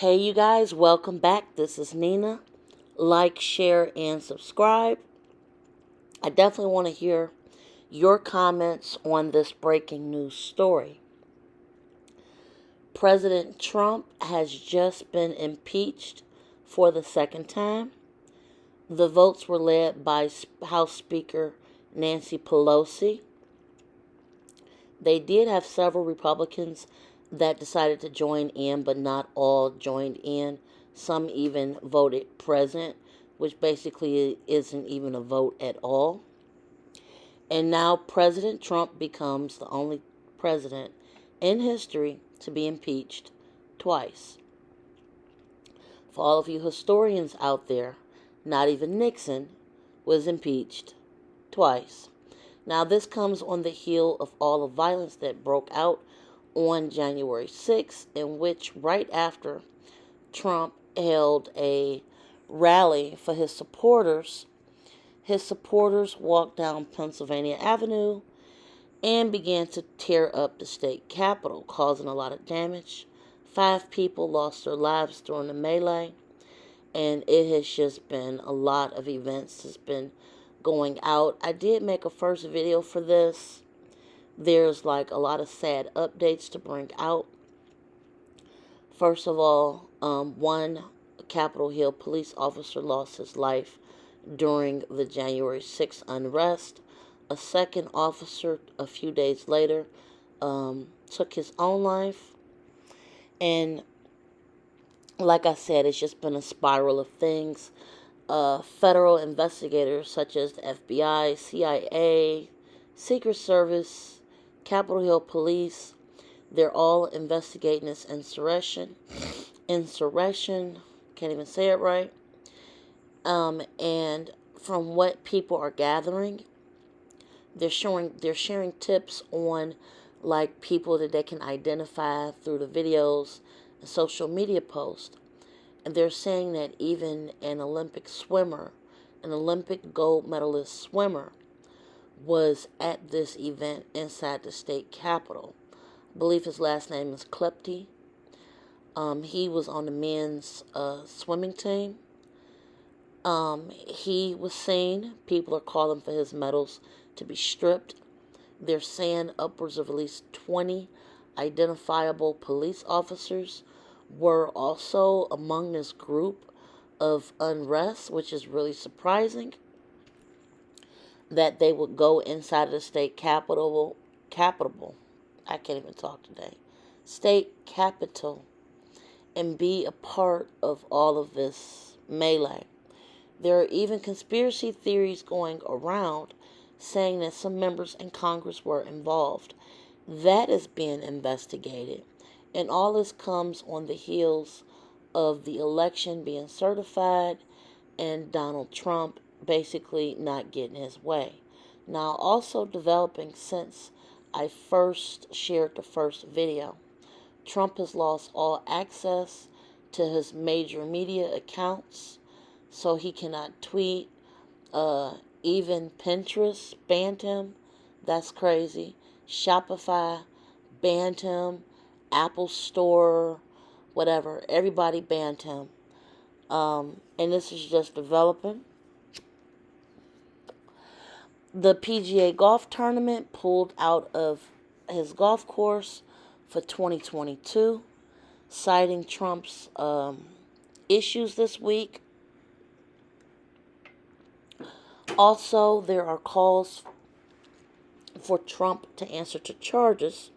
Hey, you guys, welcome back. This is Nina. Like, share, and subscribe. I definitely want to hear your comments on this breaking news story. President Trump has just been impeached for the second time. The votes were led by House Speaker Nancy Pelosi. They did have several Republicans that decided to join in, but not all joined in. Some even voted present, which basically isn't even a vote at all. And now President Trump becomes the only president in history to be impeached twice. For all of you historians out there, not even Nixon was impeached twice. Now, this comes on the heel of all the violence that broke out on January 6th, in which, right after Trump held a rally for his supporters walked down Pennsylvania Avenue and began to tear up the state capitol, causing a lot of damage. 5 people lost their lives during the melee, and it has just been a lot of events that's been going out. I did make a first video for this. There's like a lot of sad updates to bring out. First of all, one Capitol Hill police officer lost his life during the January 6th unrest. A second officer, a few days later, took his own life. And like I said, it's just been a spiral of things. Federal investigators such as the FBI, CIA, Secret Service, Capitol Hill Police, they're all investigating this insurrection. Can't even say it right. And from what people are gathering, they're sharing tips on like people that they can identify through the videos and social media posts. And they're saying that even an Olympic gold medalist swimmer, was at this event inside the state capitol. I believe his last name is Klepty. He was on the men's swimming team. He was seen. People are calling for his medals to be stripped. They're saying upwards of at least 20 identifiable police officers were also among this group of unrest, which is really surprising that they would go inside of the state capitol. I can't even talk today. State capitol and be a part of all of this melee. There are even conspiracy theories going around saying that some members in Congress were involved. That is being investigated. And all this comes on the heels of the election being certified and Donald Trump basically not getting his way. Now, also developing since I first shared the first video, Trump has lost all access to his major media accounts, so he cannot tweet. Even Pinterest banned him. That's crazy. Shopify banned him. Apple Store, whatever. Everybody banned him. And this is just developing. The PGA golf tournament pulled out of his golf course for 2022, citing Trump's issues this week. Also, there are calls for Trump to answer to charges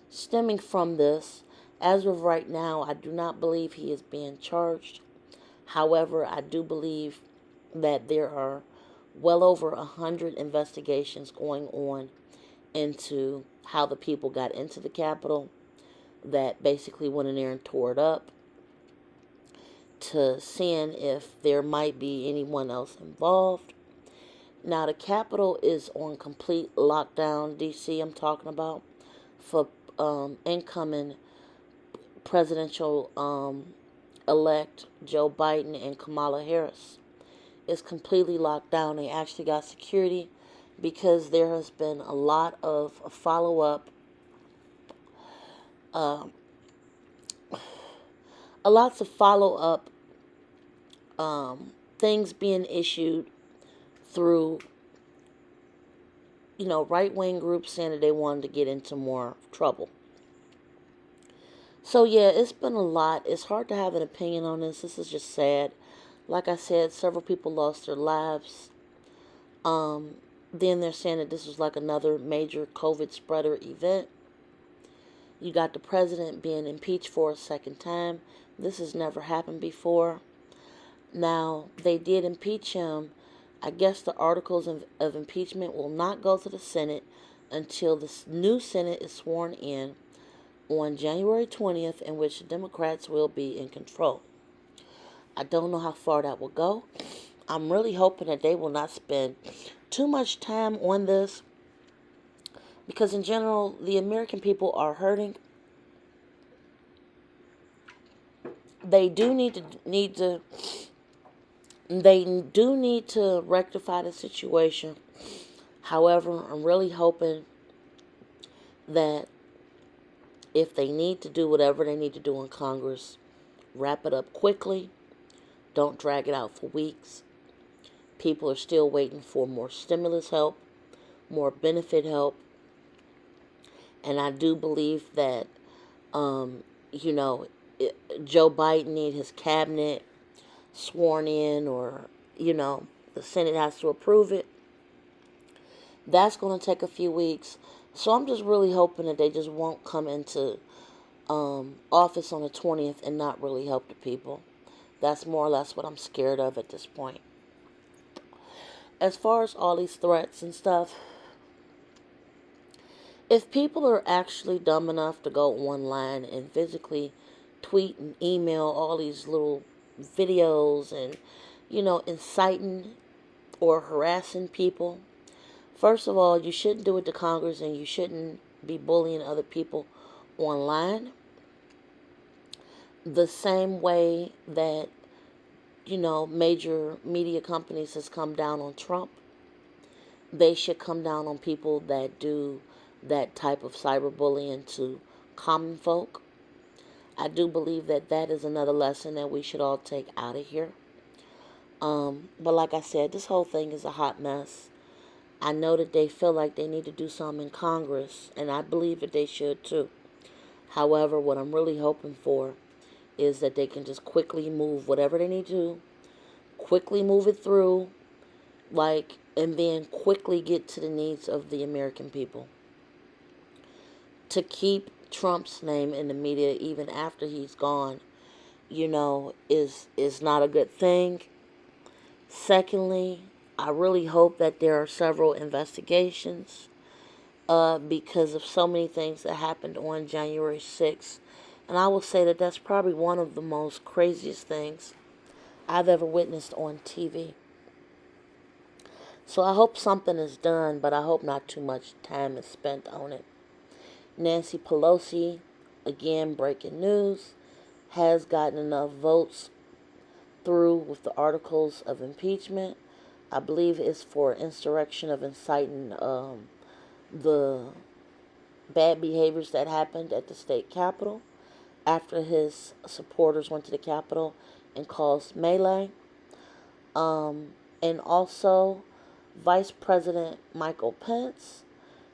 stemming from this. As of right now, I do not believe he is being charged. However, I do believe that there are well over 100 investigations going on into how the people got into the Capitol, that basically went in there and tore it up, to seeing if there might be anyone else involved. Now, the Capitol is on complete lockdown, DC I'm talking about, for incoming presidential elect Joe Biden and Kamala Harris. It's completely locked down. They actually got security because there has been a lot of follow-up a lots of follow up things being issued through, right wing groups saying that they wanted to get into more trouble. So yeah, it's been a lot. It's hard to have an opinion on this. This is just sad. Like I said, several people lost their lives. Um, then they're saying that this was like another major COVID spreader event. You got the president being impeached for a second time. This has never happened before. Now, they did impeach him. I guess the articles of impeachment will not go to the Senate until the new Senate is sworn in on January 20th, in which the Democrats will be in control. I don't know how far that will go. I'm really hoping that they will not spend too much time on this, because in general, the American people are hurting. They do need to rectify the situation. However, I'm really hoping that if they need to do whatever they need to do in Congress, wrap it up quickly. Don't drag it out for weeks. People are still waiting for more stimulus help, more benefit help. And I do believe that, you know, Joe Biden need his cabinet sworn in, or, the Senate has to approve it. That's going to take a few weeks. So I'm just really hoping that they just won't come into office on the 20th and not really help the people. That's more or less what I'm scared of at this point. As far as all these threats and stuff, if people are actually dumb enough to go online and physically tweet and email all these little videos and, inciting or harassing people, first of all, you shouldn't do it to Congress, and you shouldn't be bullying other people online. The same way that, major media companies has come down on Trump, they should come down on people that do that type of cyberbullying to common folk. I do believe that that is another lesson that we should all take out of here. But like I said, this whole thing is a hot mess. I know that they feel like they need to do something in Congress, and I believe that they should too. However, what I'm really hoping for is that they can just quickly move whatever they need to, quickly move it through, and then quickly get to the needs of the American people. To keep Trump's name in the media even after he's gone, is not a good thing. Secondly, I really hope that there are several investigations because of so many things that happened on January 6th. And I will say that that's probably one of the most craziest things I've ever witnessed on TV. So I hope something is done, but I hope not too much time is spent on it. Nancy Pelosi, again, breaking news, has gotten enough votes through with the articles of impeachment. I believe it's for insurrection of inciting the bad behaviors that happened at the state capitol after his supporters went to the Capitol and caused melee. And also, Vice President Michael Pence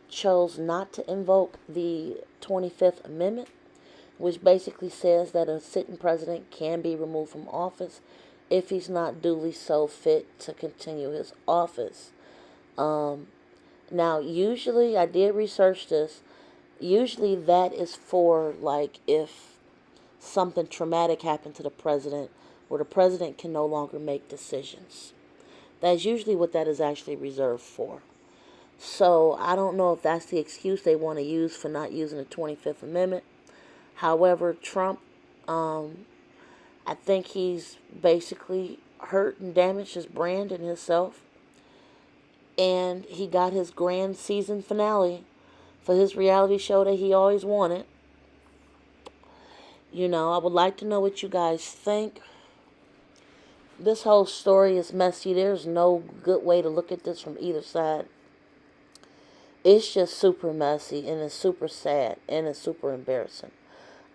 chose not to invoke the 25th Amendment, which basically says that a sitting president can be removed from office if he's not duly so fit to continue his office. Now, usually, I did research this, usually that is for, if something traumatic happened to the president, where the president can no longer make decisions. That's usually what that is actually reserved for. So I don't know if that's the excuse they want to use for not using the 25th Amendment. However, Trump, I think he's basically hurt and damaged his brand and himself. And he got his grand season finale for his reality show that he always wanted. I would like to know what you guys think. This whole story is messy. There's no good way to look at this from either side. It's just super messy, and it's super sad, and it's super embarrassing.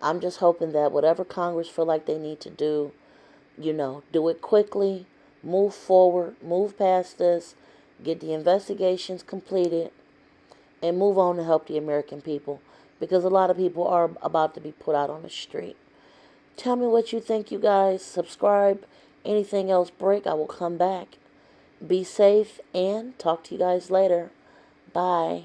I'm just hoping that whatever Congress feel like they need to do, do it quickly, move forward, move past this, get the investigations completed, and move on to help the American people, because a lot of people are about to be put out on the street. Tell me what you think, you guys. Subscribe. Anything else break, I will come back. Be safe and talk to you guys later. Bye.